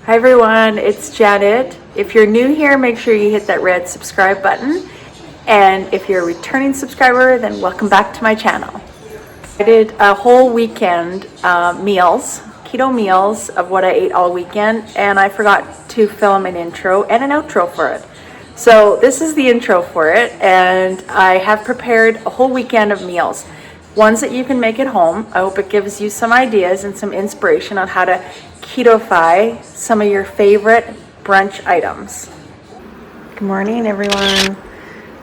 Hi everyone, it's Janet. If you're new here, make sure you hit that red subscribe button. And if you're a returning subscriber, then welcome back to my channel. I did a whole weekend meals, keto meals of what I ate all weekend, and I forgot to film an intro and an outro for it. So this is the intro for it, and I have prepared a whole weekend of meals. Ones that you can make at home. I hope it gives you some ideas and some inspiration on how to keto-fy some of your favorite brunch items. Good morning, everyone.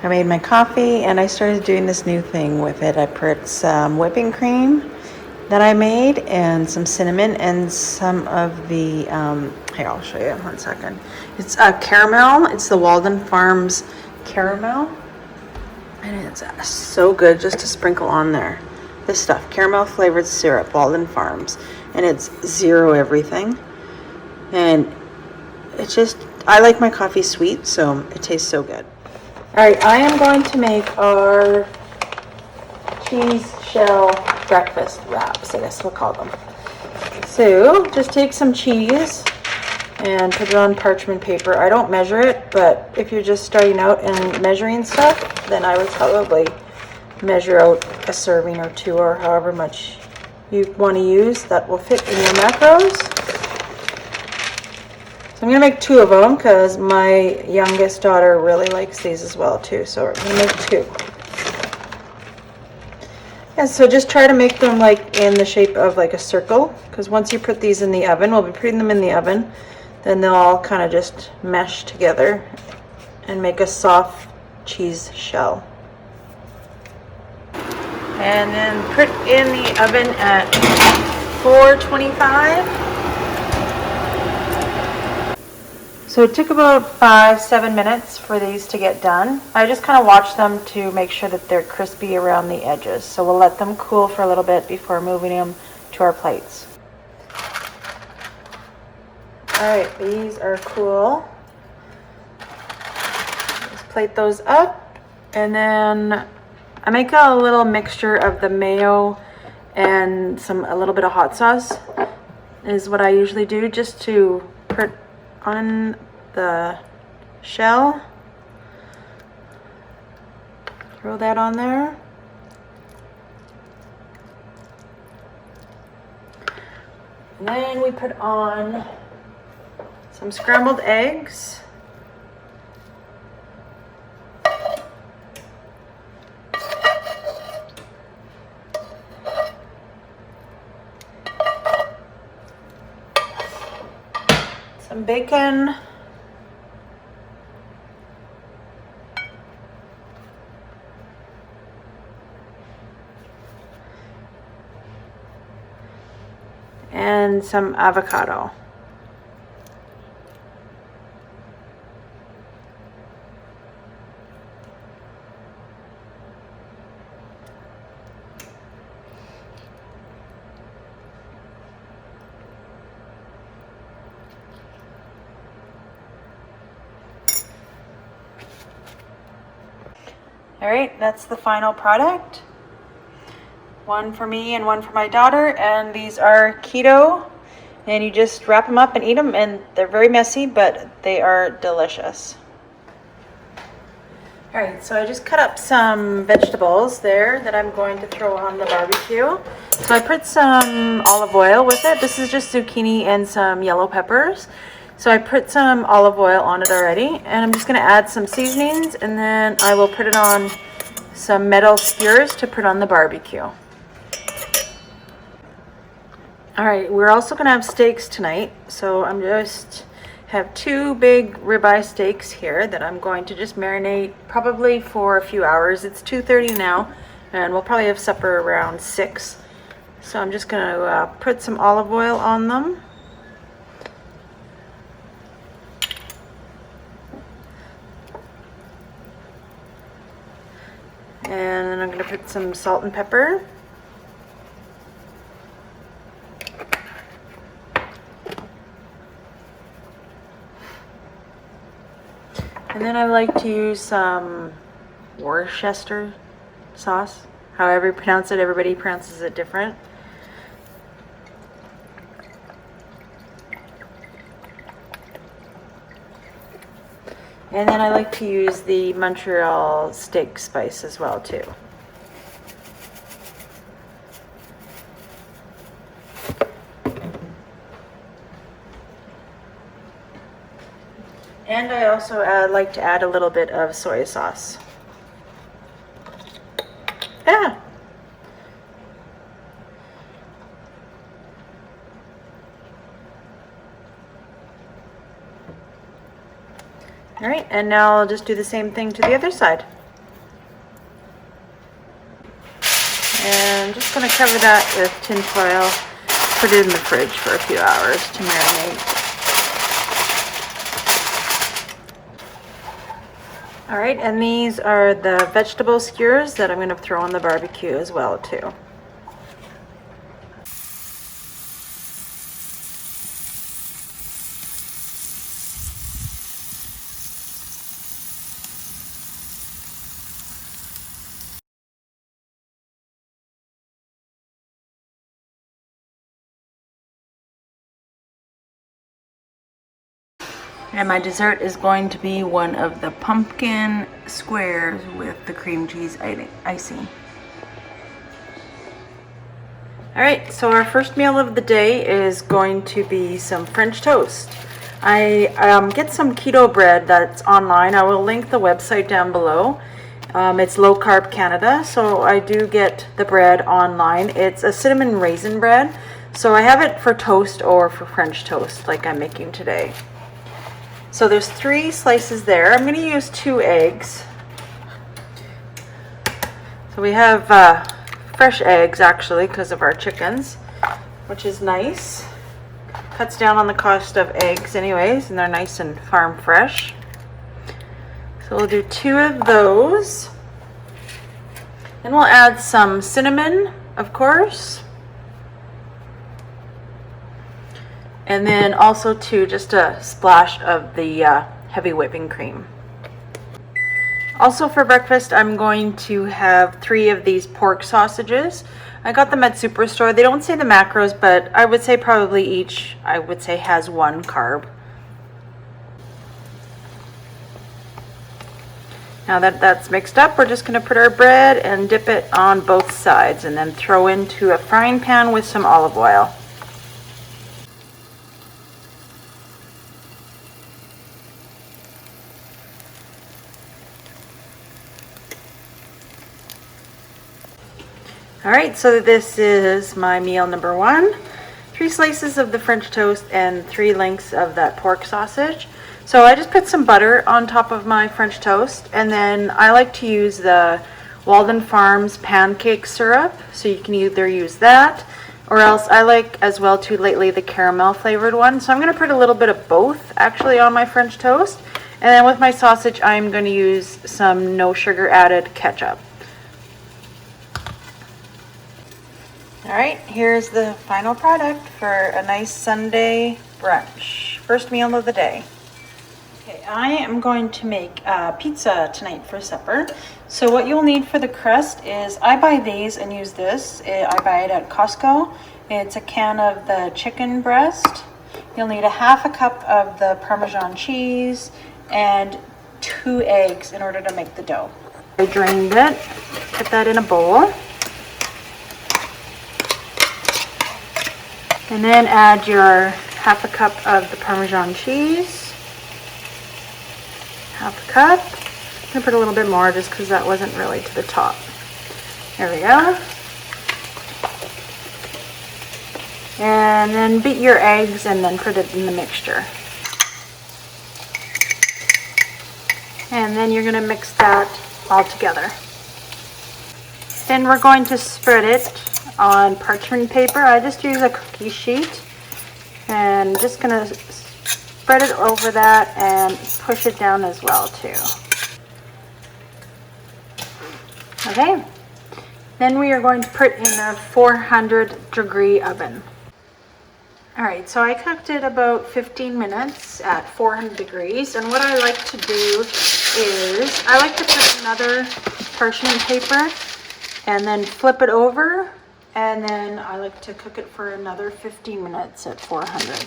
I made my coffee and I started doing this new thing with it. I put some whipping cream that I made and some cinnamon and some of the, here, I'll show you 1 second. It's caramel. It's the Walden Farms caramel. And it's so good just to sprinkle on there. This stuff, caramel flavored syrup, Walden Farms. And it's zero everything. And it's just, I like my coffee sweet, so it tastes so good. All right, I am going to make our cheese shell breakfast wraps, I guess we'll call them. So just take some cheese and put it on parchment paper. I don't measure it, but if you're just starting out and measuring stuff, then I would probably measure out a serving or two, or however much you want to use that will fit in your macros. So I'm going to make 2 of them because my youngest daughter really likes these as well too. So we're going to make 2. And so just try to make them like in the shape of like a circle, because once you put these in the oven, we'll be putting them in the oven, then they'll all kind of just mesh together and make a soft cheese shell. And then put in the oven at 425. So it took about 5-7 minutes for these to get done. I just kind of watch them to make sure that they're crispy around the edges. So we'll let them cool for a little bit before moving them to our plates. All right, these are cool. Just plate those up, and then I make a little mixture of the mayo and a little bit of hot sauce is what I usually do, just to put on the shell. Throw that on there. And then we put on some scrambled eggs. Some bacon. And some avocado. All right, that's the final product. 1 for me and 1 for my daughter, and these are keto, and you just wrap them up and eat them, and they're very messy, but they are delicious. All right, so I just cut up some vegetables there that I'm going to throw on the barbecue. So I put some olive oil with it. This is just zucchini and some yellow peppers. So I put some olive oil on it already, and I'm just going to add some seasonings, and then I will put it on some metal skewers to put on the barbecue. All right, we're also going to have steaks tonight, so I'm just have 2 big ribeye steaks here that I'm going to just marinate probably for a few hours. It's 2:30 now, and we'll probably have supper around 6. So I'm just going to put some olive oil on them. And then I'm going to put some salt and pepper. And then I like to use some Worcestershire sauce. However you pronounce it, everybody pronounces it different. And then I like to use the Montreal steak spice as well too. And I also like to add a little bit of soy sauce. Yeah. All right, and now I'll just do the same thing to the other side. And I'm just going to cover that with tin foil, put it in the fridge for a few hours to marinate. All right, and these are the vegetable skewers that I'm going to throw on the barbecue as well too. And my dessert is going to be one of the pumpkin squares with the cream cheese icing. All right, so our first meal of the day is going to be some French toast. I get some keto bread that's online. I will link the website down below. It's Low Carb Canada, so I do get the bread online. It's a cinnamon raisin bread, so I have it for toast or for French toast like I'm making today. So there's 3 slices there. I'm going to use 2 eggs. So we have fresh eggs actually because of our chickens, which is nice. Cuts down on the cost of eggs anyways, and they're nice and farm fresh. So we'll do 2 of those. Then we'll add some cinnamon, of course. And then also too, just a splash of the heavy whipping cream. Also for breakfast, I'm going to have 3 of these pork sausages. I got them at Superstore. They don't say the macros, but I would say probably each, has 1 carb. Now that that's mixed up, we're just going to put our bread and dip it on both sides and then throw into a frying pan with some olive oil. All right, so this is my meal number 1. 3 slices of the French toast and 3 lengths of that pork sausage. So I just put some butter on top of my French toast, and then I like to use the Walden Farms pancake syrup. So you can either use that, or else I like as well too lately the caramel flavored one. So I'm going to put a little bit of both actually on my French toast. And then with my sausage, I'm going to use some no sugar added ketchup. All right, here's the final product for a nice Sunday brunch. First meal of the day. Okay, I am going to make pizza tonight for supper. So what you'll need for the crust is, I buy these and use this. I buy it at Costco. It's a can of the chicken breast. You'll need a half a cup of the Parmesan cheese and 2 eggs in order to make the dough. I drained it, put that in a bowl. And then add your half a cup of the Parmesan cheese. Half a cup. I'm gonna put a little bit more just because that wasn't really to the top. There we go. And then beat your eggs and then put it in the mixture. And then you're gonna mix that all together. Then we're going to spread it on parchment paper. I just use a cookie sheet and just gonna spread it over that and push it down as well too. Okay, then we are going to put in a 400-degree oven. All right, so I cooked it about 15 minutes at 400 degrees, and what I like to do is I like to put another parchment paper and then flip it over, and then I like to cook it for another 15 minutes at 400.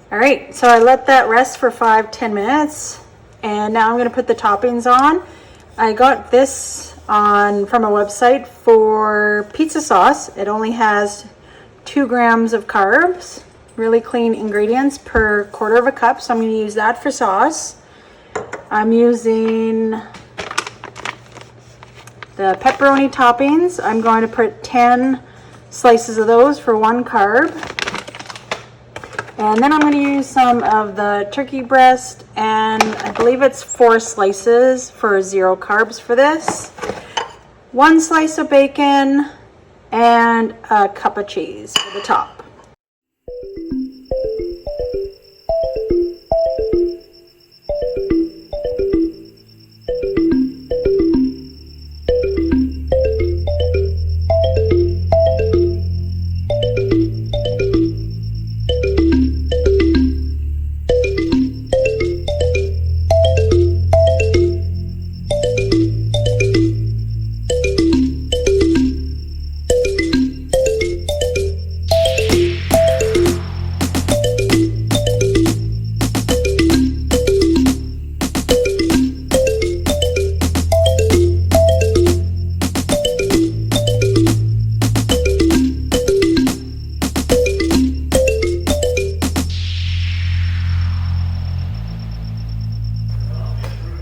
All right, so I let that rest for 5-10 minutes, and now I'm going to put the toppings on. I got this from a website for pizza sauce. It only has 2 grams of carbs, really clean ingredients per quarter of a cup, so I'm going to use that for sauce. I'm using the pepperoni toppings. I'm going to put 10 slices of those for 1 carb. And then I'm going to use some of the turkey breast, and I believe it's 4 slices for 0 carbs for this. 1 slice of bacon and a cup of cheese for the top.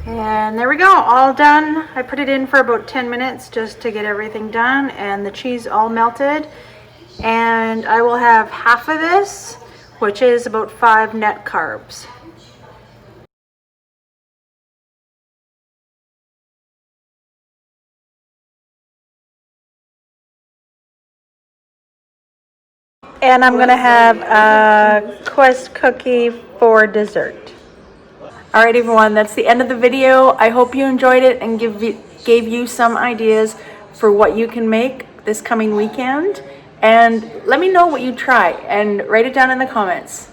And there we go, all done. I put it in for about 10 minutes just to get everything done, and the cheese all melted. And I will have half of this, which is about 5 net carbs. And I'm gonna have a Quest cookie for dessert. All right, everyone, that's the end of the video. I hope you enjoyed it and gave you some ideas for what you can make this coming weekend. And let me know what you try and write it down in the comments.